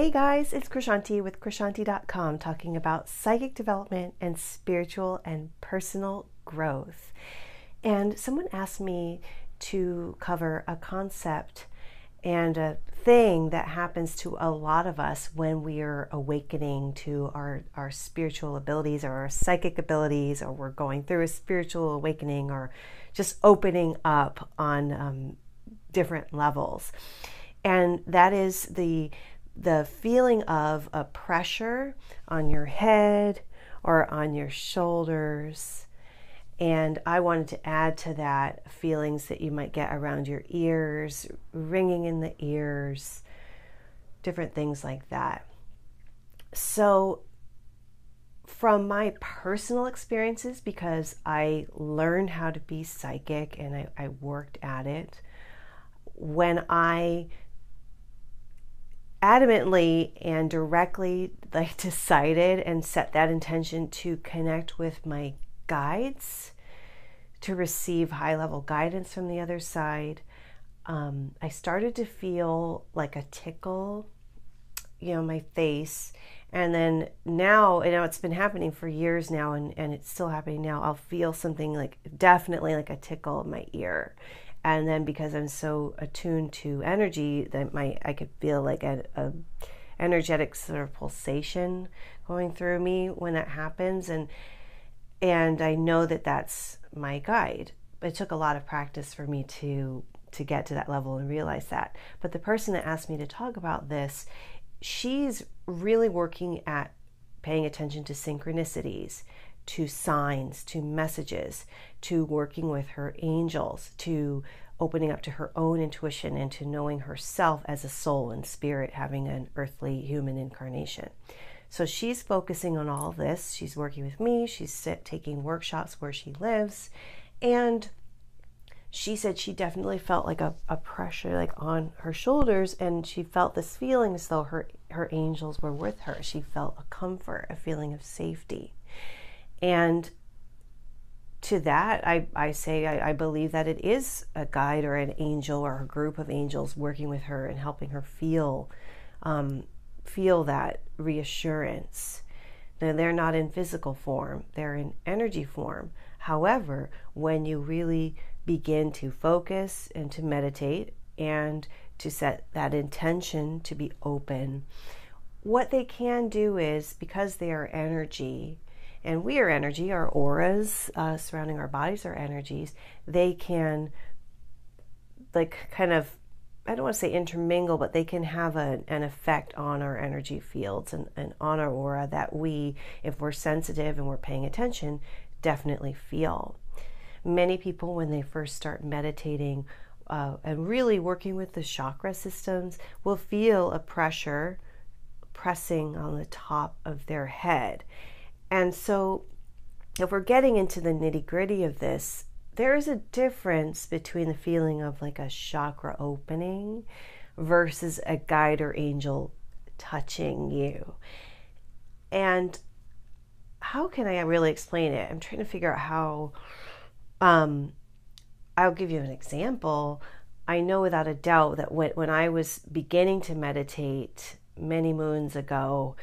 Hey guys, it's Krishanti with Krishanti.com talking about psychic development and spiritual and personal growth. And someone asked me to cover a concept and a thing that happens to a lot of us when we are awakening to our spiritual abilities or our psychic abilities, or we're going through a spiritual awakening or just opening up on different levels. And that is the feeling of a pressure on your head or on your shoulders. And I wanted to add to that feelings that you might get around your ears, ringing in the ears, different things like that. So from my personal experiences, because I learned how to be psychic and I worked at it, when I adamantly and directly decided and set that intention to connect with my guides, to receive high-level guidance from the other side, I started to feel like a tickle, my face. And then now, it's been happening for years now, and it's still happening now. I'll feel something definitely like a tickle in my ear. And then because I'm so attuned to energy, that I could feel like a energetic sort of pulsation going through me when that happens. And I know that that's my guide. It took a lot of practice for me to get to that level and realize that. But the person that asked me to talk about this, she's really working at paying attention to synchronicities, to signs, to messages, to working with her angels, to opening up to her own intuition and to knowing herself as a soul and spirit having an earthly human incarnation. So she's focusing on all this. She's working with me. She's taking workshops where she lives. And she said she definitely felt like a pressure on her shoulders, and she felt this feeling as though her angels were with her. She felt a comfort, a feeling of safety. And to that, I say I believe that it is a guide or an angel or a group of angels working with her and helping her feel that reassurance. Now, they're not in physical form, they're in energy form. However, when you really begin to focus and to meditate and to set that intention to be open, what they can do is, because they are energy, and we are energy, our auras surrounding our bodies are energies, they can kind of, I don't want to say intermingle, but they can have an effect on our energy fields and on our aura that we, if we're sensitive and we're paying attention, definitely feel. Many people, when they first start meditating and really working with the chakra systems, will feel a pressure pressing on the top of their head. And so if we're getting into the nitty-gritty of this, there is a difference between the feeling of a chakra opening versus a guide or angel touching you. And how can I really explain it? I'm trying to figure out how. I'll give you an example. I know without a doubt that when I was beginning to meditate many moons ago,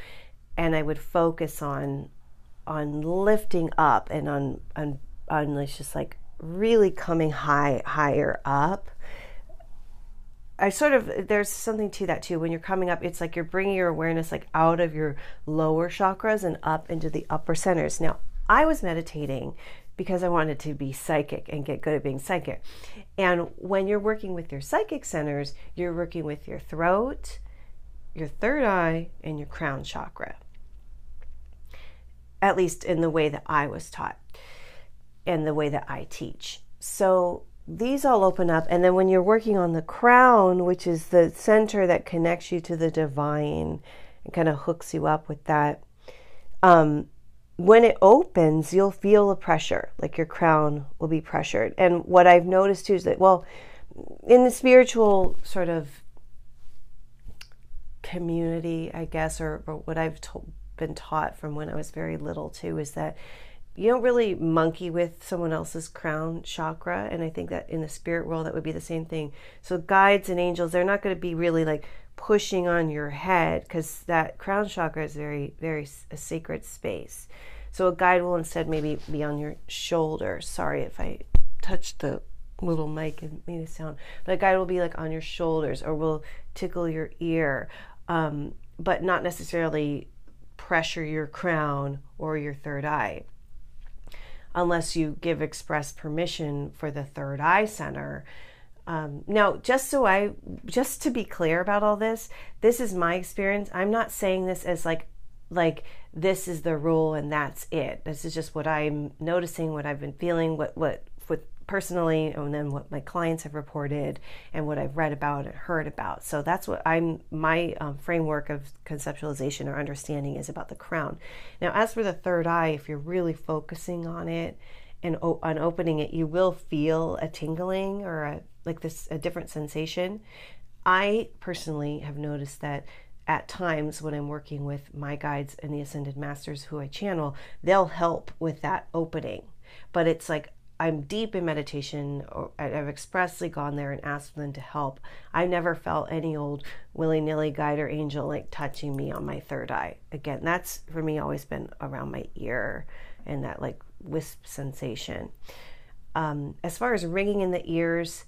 and I would focus on lifting up and on just really coming higher up, there's something to that too. When you're coming up, it's you're bringing your awareness out of your lower chakras and up into the upper centers. Now, I was meditating because I wanted to be psychic and get good at being psychic. And when you're working with your psychic centers, you're working with your throat, your third eye, and your crown chakra. At least in the way that I was taught and the way that I teach. So these all open up, and then when you're working on the crown, which is the center that connects you to the divine and kind of hooks you up with that, when it opens, you'll feel a pressure, your crown will be pressured. And what I've noticed too is that, in the spiritual sort of community, I guess, or what I've been taught from when I was very little too, is that you don't really monkey with someone else's crown chakra. And I think that in the spirit world, that would be the same thing. So guides and angels, they're not going to be really pushing on your head, because that crown chakra is very, very a sacred space. So a guide will instead maybe be on your shoulder. Sorry if I touched the little mic and made a sound. But a guide will be like on your shoulders, or will tickle your ear, but not necessarily pressure your crown or your third eye, unless you give express permission for the third eye center. Now, just to be clear about all this, this is my experience. I'm not saying this as like this is the rule and that's it. This is just what I'm noticing, what I've been feeling, what personally, and then what my clients have reported and what I've read about and heard about. So that's what my framework of conceptualization or understanding is about the crown. Now, as for the third eye, if you're really focusing on it and on opening it, you will feel a tingling or a different sensation. I personally have noticed that at times when I'm working with my guides and the Ascended Masters who I channel, they'll help with that opening. But it's like I'm deep in meditation, or I've expressly gone there and asked them to help. I never felt any old willy-nilly guide or angel like touching me on my third eye. Again, that's for me always been around my ear and that like wisp sensation. As far as ringing in the ears,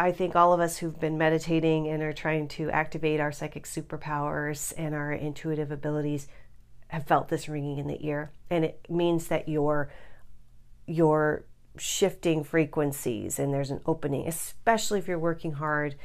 I think all of us who've been meditating and are trying to activate our psychic superpowers and our intuitive abilities have felt this ringing in the ear. And it means that you're shifting frequencies and there's an opening, especially if you're working hard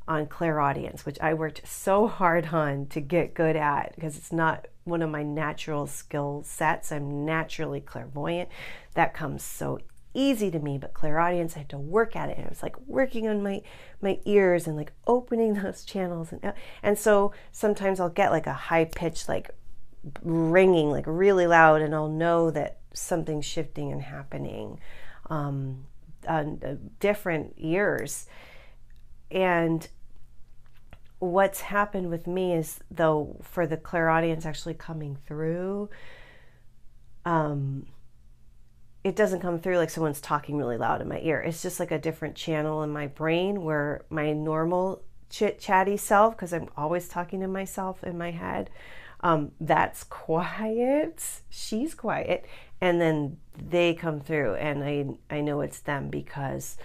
on clairaudience, which I worked so hard on to get good at because it's not one of my natural skill sets. I'm naturally clairvoyant. That comes so easy to me, but clairaudience, I had to work at it. And I was like working on my ears and like opening those channels. And so sometimes I'll get like a high pitch, like ringing, like really loud, and I'll know that something's shifting and happening on different ears. And what's happened with me is, though, for the clairaudience actually coming through, it doesn't come through like someone's talking really loud in my ear. It's just like a different channel in my brain where my normal chit-chatty self, because I'm always talking to myself in my head, that's quiet. She's quiet. And then they come through and I know it's them because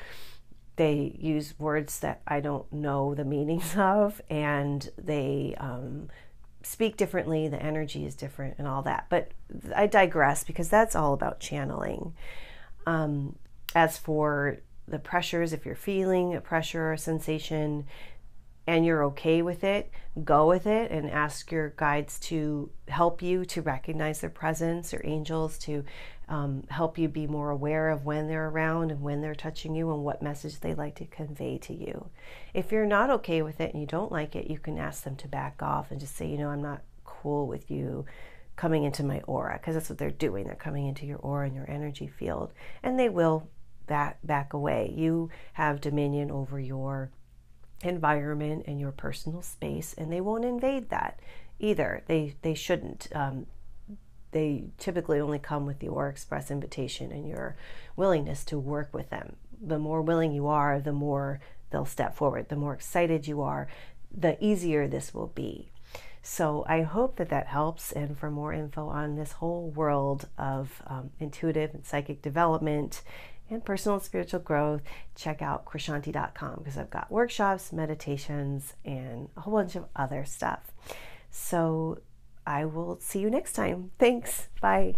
they use words that I don't know the meanings of, and they speak differently, the energy is different and all that. But I digress because that's all about channeling. As for the pressures, if you're feeling a pressure or a sensation and you're okay with it, go with it and ask your guides to help you to recognize their presence, or angels to help you be more aware of when they're around and when they're touching you and what message they like to convey to you. If you're not okay with it and you don't like it, you can ask them to back off and just say, I'm not cool with you coming into my aura, because that's what they're doing. They're coming into your aura and your energy field, and they will back away. You have dominion over your environment and your personal space, and they won't invade that either. They shouldn't. They typically only come with your express invitation and your willingness to work with them. The more willing you are, the more they'll step forward. The more excited you are, the easier this will be. So I hope that helps. And for more info on this whole world of intuitive and psychic development and personal and spiritual growth, check out krishanti.com, because I've got workshops, meditations, and a whole bunch of other stuff. So I will see you next time. Thanks. Bye.